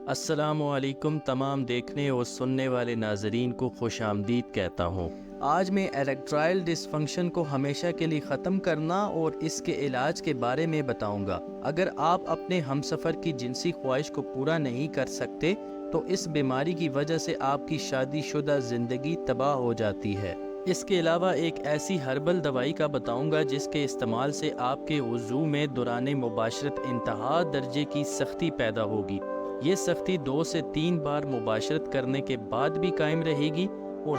السلام علیکم تمام دیکھنے اور سننے والے ناظرین کو خوش آمدید کہتا ہوں۔ آج میں اریکٹائل ڈسفنکشن کو ہمیشہ کے لیے ختم کرنا اور اس کے علاج کے بارے میں بتاؤں گا۔ اگر آپ اپنے ہمسفر کی جنسی خواہش کو پورا نہیں کر سکتے تو اس بیماری کی وجہ سے آپ کی شادی شدہ زندگی تباہ ہو جاتی ہے۔ اس کے علاوہ ایک ایسی ہربل دوائی کا بتاؤں گا جس کے استعمال سے آپ کے وضو میں دوران مباشرت انتہا درجے کی سختی پیدا ہوگی۔ یہ سختی 2 سے 3 بار مباشرت کرنے کے بعد بھی قائم رہے گی اور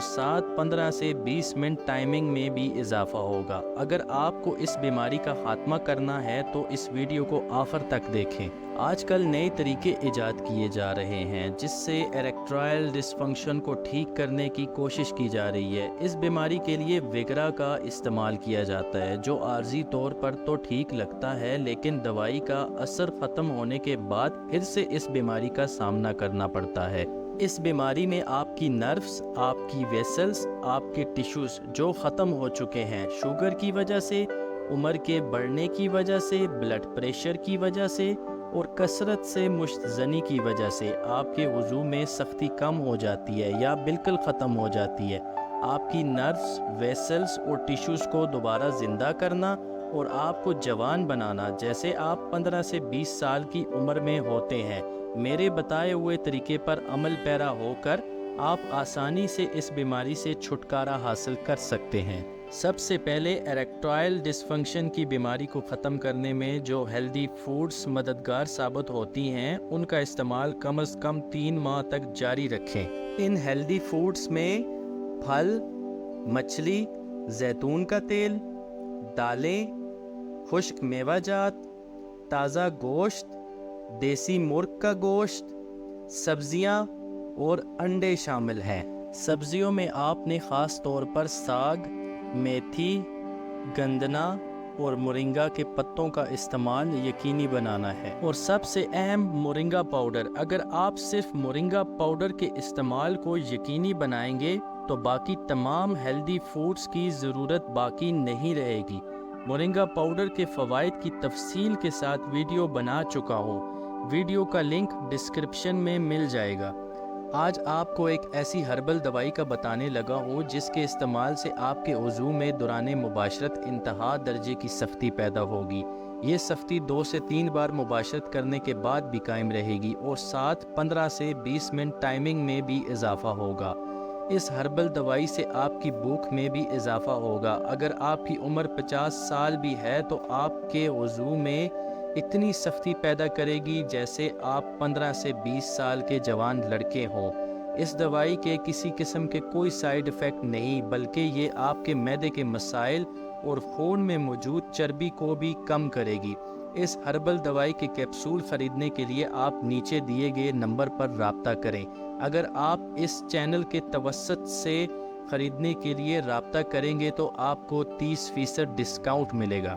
15 سے 20 منٹ ٹائمنگ میں بھی اضافہ ہوگا۔ اگر آپ کو اس بیماری کا خاتمہ کرنا ہے تو اس ویڈیو کو آخر تک دیکھیں۔ آج کل نئے طریقے ایجاد کیے جا رہے ہیں جس سے اریکٹائل ڈسفنکشن کو ٹھیک کرنے کی کوشش کی جا رہی ہے۔ اس بیماری کے لیے ویگرا کا استعمال کیا جاتا ہے جو عارضی طور پر تو ٹھیک لگتا ہے لیکن دوائی کا اثر ختم ہونے کے بعد پھر سے اس بیماری کا سامنا کرنا پڑتا ہے۔ اس بیماری میں آپ کی نروز، آپ کی ویسلز، آپ کے ٹیشوز جو ختم ہو چکے ہیں شوگر کی وجہ سے، عمر کے بڑھنے کی وجہ سے، بلڈ پریشر کی وجہ سے اور کثرت سے مشت زنی کی وجہ سے آپ کے وضو میں سختی کم ہو جاتی ہے یا بالکل ختم ہو جاتی ہے۔ آپ کی نروز، ویسلز اور ٹیشوز کو دوبارہ زندہ کرنا اور آپ کو جوان بنانا جیسے آپ 15 سے 20 سال کی عمر میں ہوتے ہیں۔ میرے بتائے ہوئے طریقے پر عمل پیرا ہو کر آپ آسانی سے اس بیماری سے چھٹکارا حاصل کر سکتے ہیں۔ سب سے پہلے اریکٹائل ڈسفنکشن کی بیماری کو ختم کرنے میں جو ہیلدی فوڈز مددگار ثابت ہوتی ہیں ان کا استعمال کم از کم 3 ماہ تک جاری رکھیں۔ ان ہیلدی فوڈز میں پھل، مچھلی، زیتون کا تیل، دالیں، خشک میوہ جات، تازہ گوشت، دیسی مرغ کا گوشت، سبزیاں اور انڈے شامل ہیں۔ سبزیوں میں آپ نے خاص طور پر ساگ، میتھی، گندنا اور مورنگا کے پتوں کا استعمال یقینی بنانا ہے، اور سب سے اہم مورنگا پاؤڈر۔ اگر آپ صرف مورنگا پاؤڈر کے استعمال کو یقینی بنائیں گے تو باقی تمام ہیلدی فوڈز کی ضرورت باقی نہیں رہے گی۔ مورنگا پاؤڈر کے فوائد کی تفصیل کے ساتھ ویڈیو بنا چکا ہوں، ویڈیو کا لنک ڈسکرپشن میں مل جائے گا۔ آج آپ کو ایک ایسی ہربل دوائی کا بتانے لگا ہوں جس کے استعمال سے آپ کے وضو میں دوران مباشرت انتہا درجے کی سختی پیدا ہوگی۔ یہ سختی 2 سے 3 بار مباشرت کرنے کے بعد بھی قائم رہے گی اور 15 سے 20 منٹ ٹائمنگ میں بھی اضافہ ہوگا۔ اس ہربل دوائی سے آپ کی بھوک میں بھی اضافہ ہوگا۔ اگر آپ کی عمر 50 سال بھی ہے تو آپ کے وضو میں اتنی سختی پیدا کرے گی جیسے آپ 15 سے 20 سال کے جوان لڑکے ہوں۔ اس دوائی کے کسی قسم کے کوئی سائیڈ ایفیکٹ نہیں، بلکہ یہ آپ کے معدے کے مسائل اور خون میں موجود چربی کو بھی کم کرے گی۔ اس ہربل دوائی کے کیپسول خریدنے کے لیے آپ نیچے دیے گئے نمبر پر رابطہ کریں۔ اگر آپ اس چینل کے توسط سے خریدنے کے لیے رابطہ کریں گے تو آپ کو 30% ڈسکاؤنٹ ملے گا۔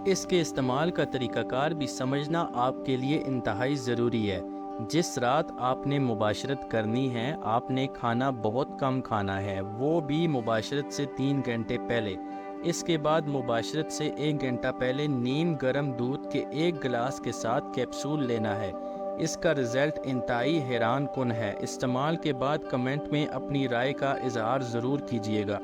اس کے استعمال کا طریقہ کار بھی سمجھنا آپ کے لیے انتہائی ضروری ہے۔ جس رات آپ نے مباشرت کرنی ہے آپ نے کھانا بہت کم کھانا ہے، وہ بھی مباشرت سے 3 گھنٹے پہلے۔ اس کے بعد مباشرت سے 1 گھنٹہ پہلے نیم گرم دودھ کے 1 گلاس کے ساتھ کیپسول لینا ہے۔ اس کا رزلٹ انتہائی حیران کن ہے۔ استعمال کے بعد کمنٹ میں اپنی رائے کا اظہار ضرور کیجیے گا۔